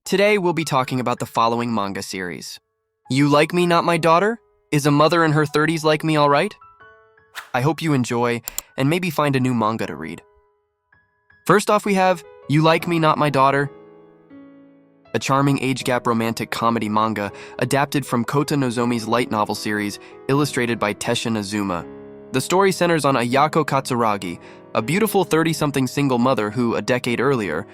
Today we'll be talking about the following manga series. You Like Me Not My Daughter? Is a mother in her 30s like me alright? I hope you enjoy and maybe find a new manga to read. First off we have You Like Me Not My Daughter, a charming age gap romantic comedy manga adapted from Kota Nozomi's light novel series illustrated by Teshin Azuma. The story centers on Ayako Katsuragi, a beautiful 30-something single mother who, a decade earlier,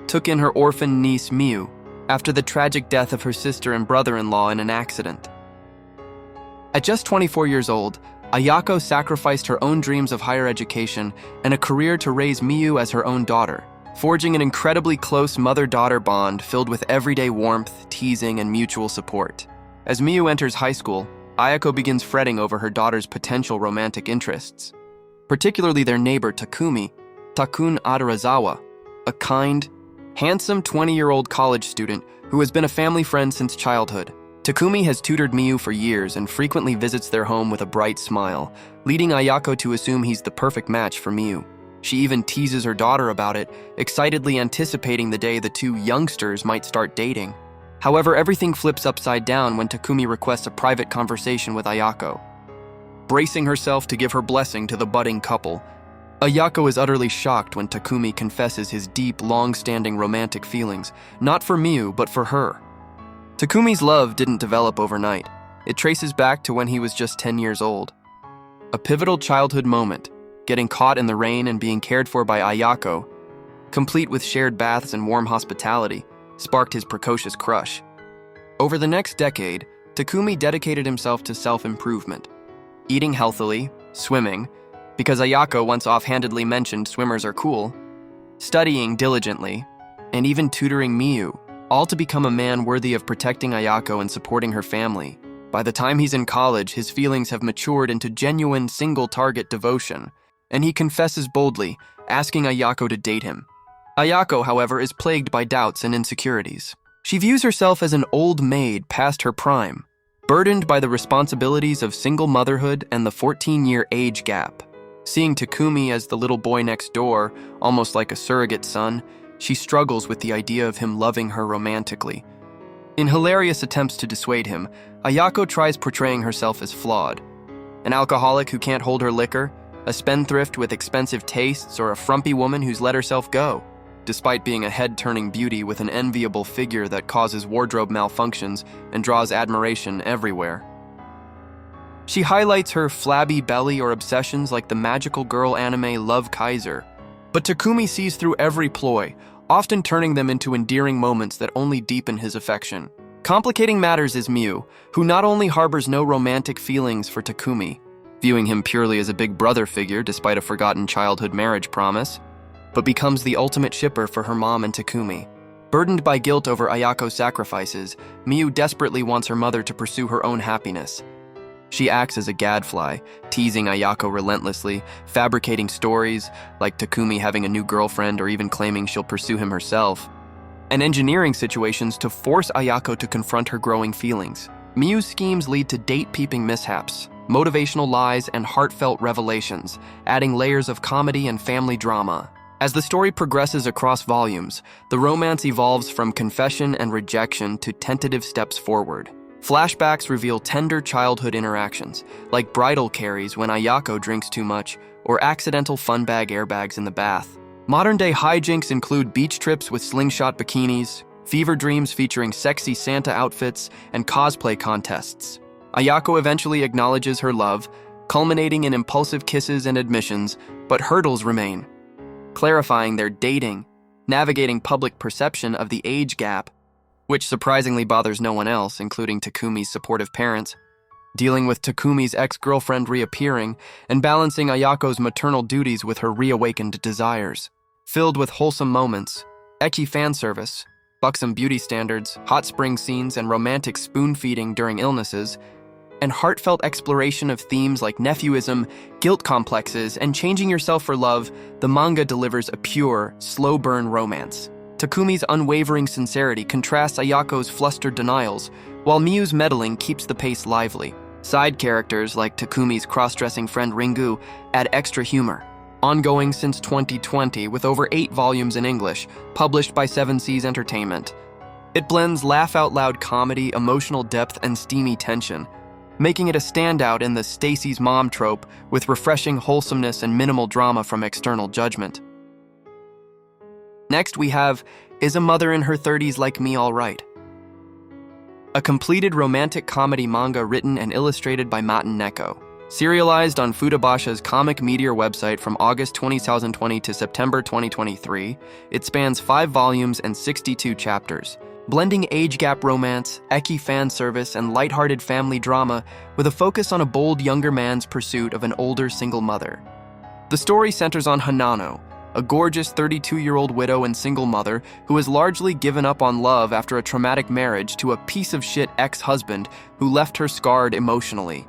took in her orphan niece Miu after the tragic death of her sister and brother-in-law in an accident. At just 24 years old, Ayako sacrificed her own dreams of higher education and a career to raise Miu as her own daughter, forging an incredibly close mother-daughter bond filled with everyday warmth, teasing, and mutual support. As Miu enters high school, Ayako begins fretting over her daughter's potential romantic interests, particularly their neighbor Takumi, Takun Arasaa, a kind, handsome 20-year-old college student who has been a family friend since childhood. Takumi has tutored Miu for years and frequently visits their home with a bright smile, leading Ayako to assume he's the perfect match for Miu. She even teases her daughter about it, excitedly anticipating the day the two youngsters might start dating. However, everything flips upside down when Takumi requests a private conversation with Ayako. Bracing herself to give her blessing to the budding couple, Ayako is utterly shocked when Takumi confesses his deep, long-standing romantic feelings, not for Miu, but for her. Takumi's love didn't develop overnight. It traces back to when he was just 10 years old. A pivotal childhood moment, getting caught in the rain and being cared for by Ayako, complete with shared baths and warm hospitality, sparked his precocious crush. Over the next decade, Takumi dedicated himself to self-improvement, eating healthily, swimming, because Ayako once offhandedly mentioned swimmers are cool, studying diligently, and even tutoring Miu, all to become a man worthy of protecting Ayako and supporting her family. By the time he's in college, his feelings have matured into genuine single-target devotion, and he confesses boldly, asking Ayako to date him. Ayako, however, is plagued by doubts and insecurities. She views herself as an old maid past her prime, burdened by the responsibilities of single motherhood and the 14-year age gap. Seeing Takumi as the little boy next door, almost like a surrogate son, she struggles with the idea of him loving her romantically. In hilarious attempts to dissuade him, Ayako tries portraying herself as flawed. An alcoholic who can't hold her liquor, a spendthrift with expensive tastes, or a frumpy woman who's let herself go, despite being a head-turning beauty with an enviable figure that causes wardrobe malfunctions and draws admiration everywhere. She highlights her flabby belly or obsessions like the magical girl anime Love Kaiser, but Takumi sees through every ploy, often turning them into endearing moments that only deepen his affection. Complicating matters is Miu, who not only harbors no romantic feelings for Takumi, viewing him purely as a big brother figure despite a forgotten childhood marriage promise, but becomes the ultimate shipper for her mom and Takumi. Burdened by guilt over Ayako's sacrifices, Miu desperately wants her mother to pursue her own happiness. She acts as a gadfly, teasing Ayako relentlessly, fabricating stories, like Takumi having a new girlfriend or even claiming she'll pursue him herself, and engineering situations to force Ayako to confront her growing feelings. Miu's schemes lead to date-peeping mishaps, motivational lies, and heartfelt revelations, adding layers of comedy and family drama. As the story progresses across volumes, the romance evolves from confession and rejection to tentative steps forward. Flashbacks reveal tender childhood interactions, like bridal carries when Ayako drinks too much, or accidental fun bag airbags in the bath. Modern-day hijinks include beach trips with slingshot bikinis, fever dreams featuring sexy Santa outfits, and cosplay contests. Ayako eventually acknowledges her love, culminating in impulsive kisses and admissions, but hurdles remain, clarifying their dating, navigating public perception of the age gap, which surprisingly bothers no one else, including Takumi's supportive parents, dealing with Takumi's ex-girlfriend reappearing, and balancing Ayako's maternal duties with her reawakened desires. Filled with wholesome moments, ecchi fan service, buxom beauty standards, hot spring scenes, and romantic spoon-feeding during illnesses, and heartfelt exploration of themes like nephewism, guilt complexes, and changing yourself for love, the manga delivers a pure, slow-burn romance. Takumi's unwavering sincerity contrasts Ayako's flustered denials, while Miu's meddling keeps the pace lively. Side characters like Takumi's cross-dressing friend Ringu add extra humor. Ongoing since 2020 with over 8 volumes in English, published by 7 Seas Entertainment, It blends laugh-out-loud comedy, emotional depth, and steamy tension, making it a standout in the Stacy's mom trope with refreshing wholesomeness and minimal drama from external judgment. Next, we have Is a Mother in Her 30s Like Me All Right? A completed romantic comedy manga written and illustrated by Neko. Serialized on Futabasha's Comic Meteor website from August 2020 to September 2023, it spans 5 volumes and 62 chapters, blending age gap romance, ecchi fan service, and lighthearted family drama with a focus on a bold younger man's pursuit of an older single mother. The story centers on Hanano, a gorgeous 32-year-old widow and single mother who has largely given up on love after a traumatic marriage to a piece-of-shit ex-husband who left her scarred emotionally.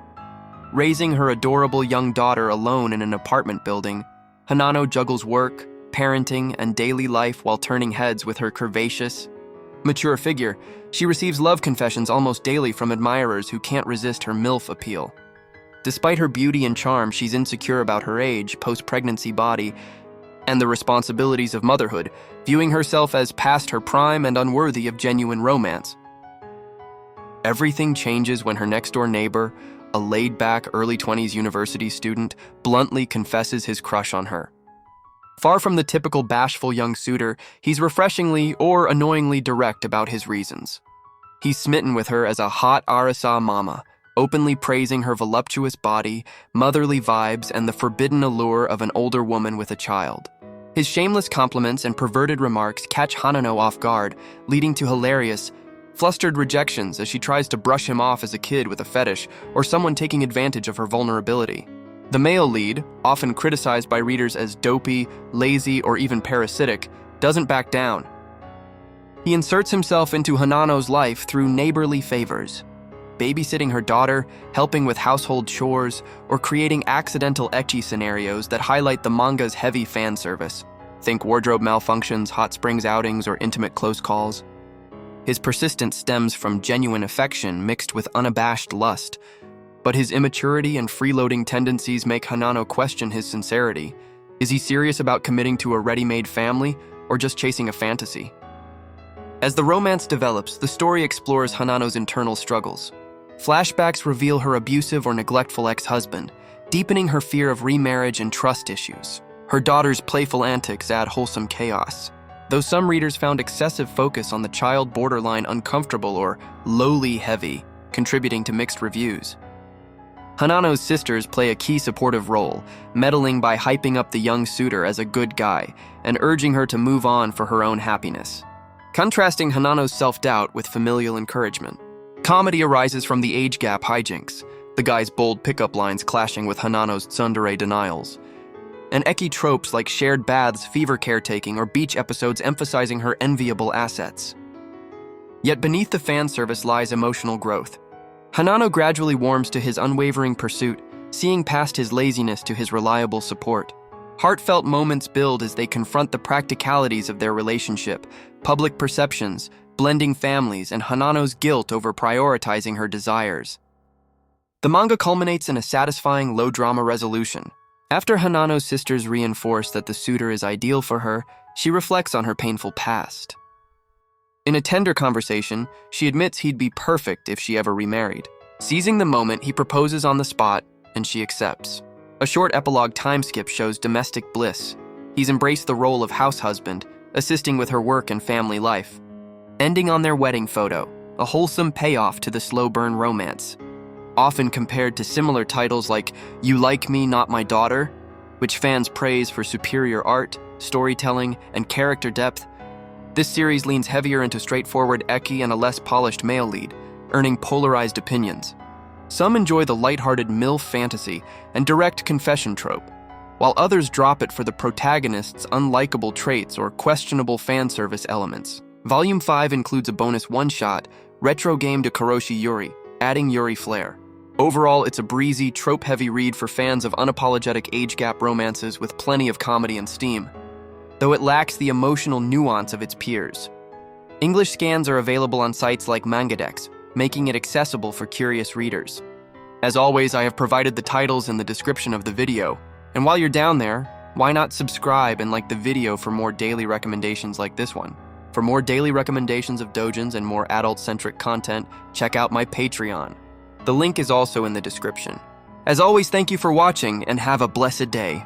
Raising her adorable young daughter alone in an apartment building, Hanano juggles work, parenting, and daily life while turning heads with her curvaceous, mature figure. She receives love confessions almost daily from admirers who can't resist her MILF appeal. Despite her beauty and charm, she's insecure about her age, post-pregnancy body, and the responsibilities of motherhood, viewing herself as past her prime and unworthy of genuine romance. Everything changes when her next-door neighbor, a laid-back early-20s university student, bluntly confesses his crush on her. Far from the typical bashful young suitor, he's refreshingly or annoyingly direct about his reasons. He's smitten with her as a hot Arasaa mama, openly praising her voluptuous body, motherly vibes, and the forbidden allure of an older woman with a child. His shameless compliments and perverted remarks catch Hanano off guard, leading to hilarious, flustered rejections as she tries to brush him off as a kid with a fetish or someone taking advantage of her vulnerability. The male lead, often criticized by readers as dopey, lazy, or even parasitic, doesn't back down. He inserts himself into Hanano's life through neighborly favors, babysitting her daughter, helping with household chores, or creating accidental ecchi scenarios that highlight the manga's heavy fan service. Think wardrobe malfunctions, hot springs outings, or intimate close calls. His persistence stems from genuine affection mixed with unabashed lust, but his immaturity and freeloading tendencies make Hanano question his sincerity. Is he serious about committing to a ready-made family, or just chasing a fantasy? As the romance develops, the story explores Hanano's internal struggles. Flashbacks reveal her abusive or neglectful ex-husband, deepening her fear of remarriage and trust issues. Her daughter's playful antics add wholesome chaos, though some readers found excessive focus on the child borderline uncomfortable or lowly heavy, contributing to mixed reviews. Hanano's sisters play a key supportive role, meddling by hyping up the young suitor as a good guy and urging her to move on for her own happiness, contrasting Hanano's self-doubt with familial encouragement. Comedy arises from the age gap hijinks, the guy's bold pickup lines clashing with Hanano's tsundere denials, and ecchi tropes like shared baths, fever caretaking, or beach episodes emphasizing her enviable assets. Yet beneath the fan service lies emotional growth. Hanano gradually warms to his unwavering pursuit, seeing past his laziness to his reliable support. Heartfelt moments build as they confront the practicalities of their relationship, public perceptions, blending families, and Hanano's guilt over prioritizing her desires. The manga culminates in a satisfying low-drama resolution. After Hanano's sisters reinforce that the suitor is ideal for her, she reflects on her painful past. In a tender conversation, she admits he'd be perfect if she ever remarried. Seizing the moment, he proposes on the spot, and she accepts. A short epilogue time skip shows domestic bliss. He's embraced the role of house husband, assisting with her work and family life. Ending on their wedding photo, a wholesome payoff to the slow burn romance. Often compared to similar titles like You Like Me, Not My Daughter, which fans praise for superior art, storytelling, and character depth, this series leans heavier into straightforward ecchi and a less polished male lead, earning polarized opinions. Some enjoy the lighthearted MILF fantasy and direct confession trope, while others drop it for the protagonist's unlikable traits or questionable fan service elements. Volume 5 includes a bonus one-shot, Retro Game to Karoshi Yuri, adding Yuri flair. Overall, it's a breezy, trope-heavy read for fans of unapologetic age gap romances with plenty of comedy and steam, though it lacks the emotional nuance of its peers. English scans are available on sites like Mangadex, making it accessible for curious readers. As always, I have provided the titles in the description of the video, and while you're down there, why not subscribe and like the video for more daily recommendations like this one? For more daily recommendations of doujins and more adult-centric content, check out my Patreon. The link is also in the description. As always, thank you for watching and have a blessed day.